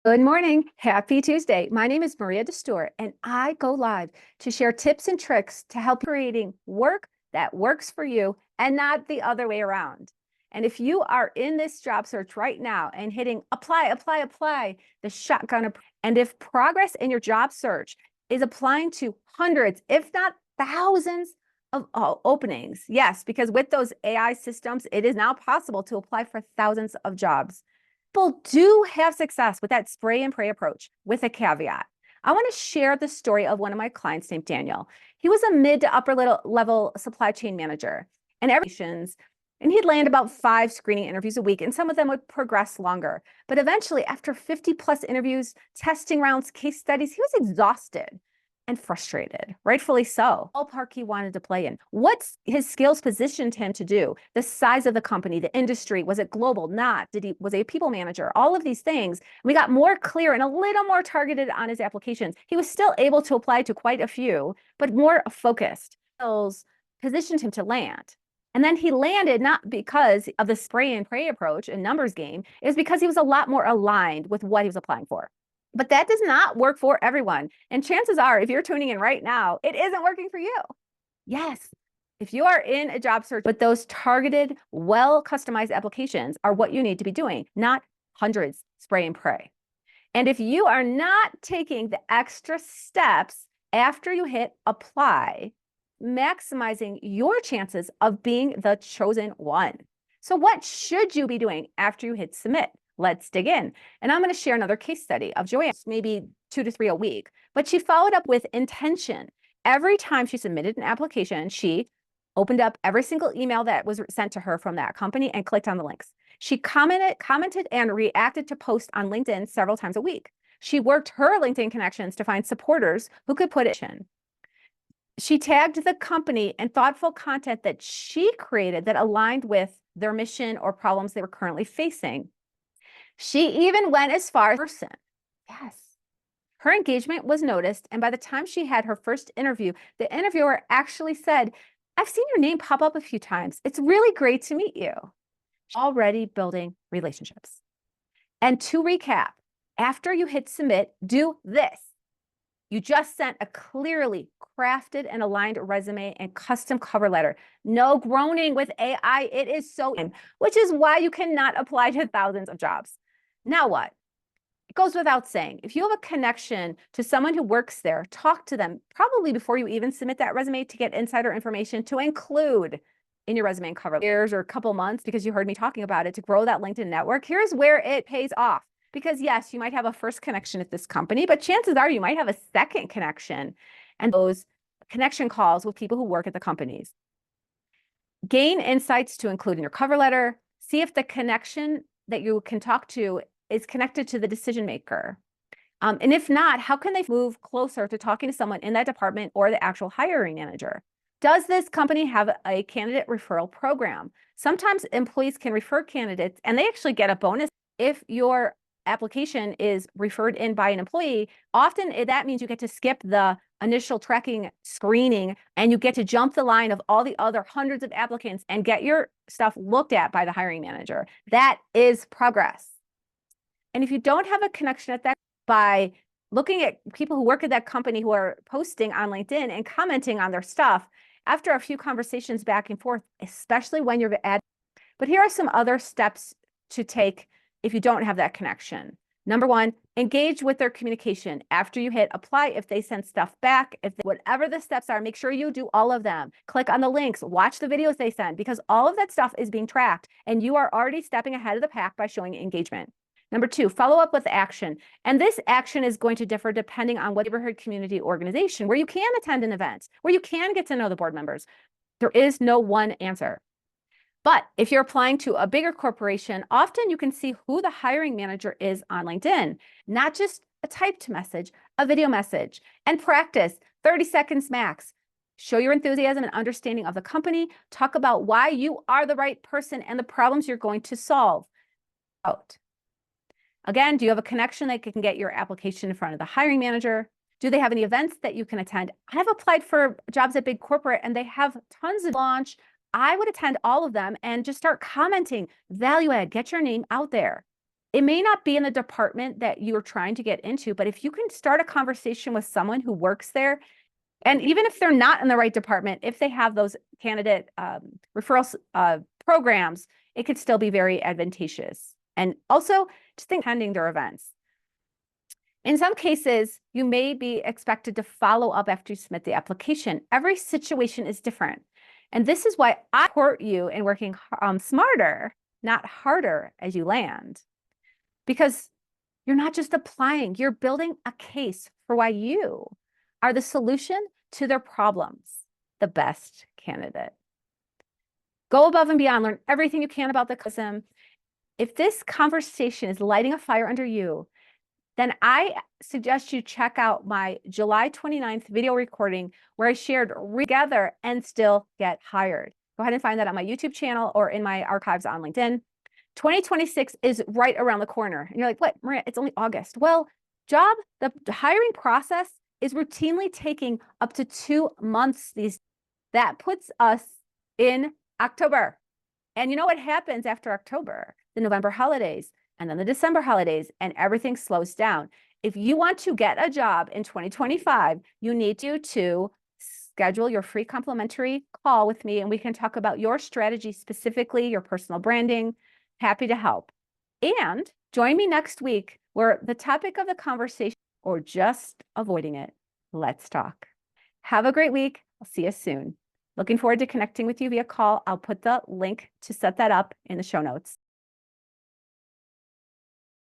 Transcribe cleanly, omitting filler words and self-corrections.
Good morning. Happy Tuesday. My name is Maria DeStore, and I go live to share tips and tricks to help creating work that works for you and not the other way around. And if you are in this job search right now and hitting apply, apply, apply, the shotgun, and if progress in your job search is applying to hundreds, if not thousands of openings, yes, because with those AI systems, it is now possible to apply for thousands of jobs. People do have success with that spray and pray approach with a caveat. I want to share the story of one of my clients named Daniel. He was a mid to upper level supply chain manager and he'd land about 5 screening interviews a week, and some of them would progress longer. But eventually, after 50 plus interviews, testing rounds, case studies, he was exhausted and frustrated, rightfully so. Ballpark he wanted to play in. What his skills positioned him to do, the size of the company, the industry, was it global? Not. Was he a people manager? All of these things. We got more clear and a little more targeted on his applications. He was still able to apply to quite a few, but more focused. Skills positioned him to land. And then he landed not because of the spray and pray approach and numbers game, it was because he was a lot more aligned with what he was applying for. But that does not work for everyone. And chances are, if you're tuning in right now, it isn't working for you. Yes, if you are in a job search, but those targeted, well-customized applications are what you need to be doing, not hundreds spray and pray. And if you are not taking the extra steps after you hit apply, maximizing your chances of being the chosen one. So what should you be doing after you hit submit? Let's dig in. And I'm going to share another case study of Joanne, maybe 2 to 3 a week, but she followed up with intention. Every time she submitted an application, she opened up every single email that was sent to her from that company and clicked on the links. She commented and reacted to posts on LinkedIn several times a week. She worked her LinkedIn connections to find supporters who could put it in. She tagged the company in thoughtful content that she created that aligned with their mission or problems they were currently facing. She even went as far as person. Yes. Her engagement was noticed, and by the time she had her first interview, the interviewer actually said, "I've seen your name pop up a few times. It's really great to meet you." She's already building relationships. And to recap, after you hit submit, do this. You just sent a clearly crafted and aligned resume and custom cover letter. No groaning with AI. It is so, which is why you cannot apply to thousands of jobs. Now what? It goes without saying, if you have a connection to someone who works there, talk to them probably before you even submit that resume to get insider information to include in your resume and cover years or a couple months because you heard me talking about it to grow that LinkedIn network. Here's where it pays off. Because yes, you might have a first connection at this company, but chances are you might have a second connection and those connection calls with people who work at the companies. Gain insights to include in your cover letter. See if the connection that you can talk to is connected to the decision maker. And if not, how can they move closer to talking to someone in that department or the actual hiring manager? Does this company have a candidate referral program? Sometimes employees can refer candidates and they actually get a bonus if your application is referred in by an employee. Often that means you get to skip the initial tracking screening and you get to jump the line of all the other hundreds of applicants and get your stuff looked at by the hiring manager. That is progress. And if you don't have a connection at that, by looking at people who work at that company who are posting on LinkedIn and commenting on their stuff, after a few conversations back and forth, especially when you're at, but here are some other steps to take if you don't have that connection. Number 1, engage with their communication. After you hit apply, if they send stuff back, whatever the steps are, make sure you do all of them. Click on the links, watch the videos they send, because all of that stuff is being tracked and you are already stepping ahead of the pack by showing engagement. Number 2, follow up with action. And this action is going to differ depending on what neighborhood community organization, where you can attend an event, where you can get to know the board members. There is no one answer. But if you're applying to a bigger corporation, often you can see who the hiring manager is on LinkedIn, not just a typed message, a video message, and practice 30 seconds max. Show your enthusiasm and understanding of the company. Talk about why you are the right person and the problems you're going to solve. Again, do you have a connection that can get your application in front of the hiring manager? Do they have any events that you can attend? I've applied for jobs at big corporate and they have tons of launch. I would attend all of them and just start commenting, value add, get your name out there. It may not be in the department that you're trying to get into, but if you can start a conversation with someone who works there, and even if they're not in the right department, if they have those candidate referral programs, it could still be very advantageous. And also, just think attending their events. In some cases, you may be expected to follow up after you submit the application. Every situation is different. And this is why I support you in working smarter, not harder as you land. Because you're not just applying, you're building a case for why you are the solution to their problems, the best candidate. Go above and beyond, learn everything you can about the custom. If this conversation is lighting a fire under you, then I suggest you check out my July 29th video recording where I shared together and still get hired. Go ahead and find that on my YouTube channel or in my archives on LinkedIn. 2026 is right around the corner. And you're like, what, Maria, it's only August. Well, the hiring process is routinely taking up to 2 months. That puts us in October. And you know what happens after October? The November holidays, and then the December holidays, and everything slows down. If you want to get a job in 2025, you need to schedule your free complimentary call with me, and we can talk about your strategy, specifically your personal branding. Happy to help. And join me next week where the topic of the conversation, or just avoiding it, let's talk. Have a great week. I'll see you soon. Looking forward to connecting with you via call. I'll put the link to set that up in the show notes.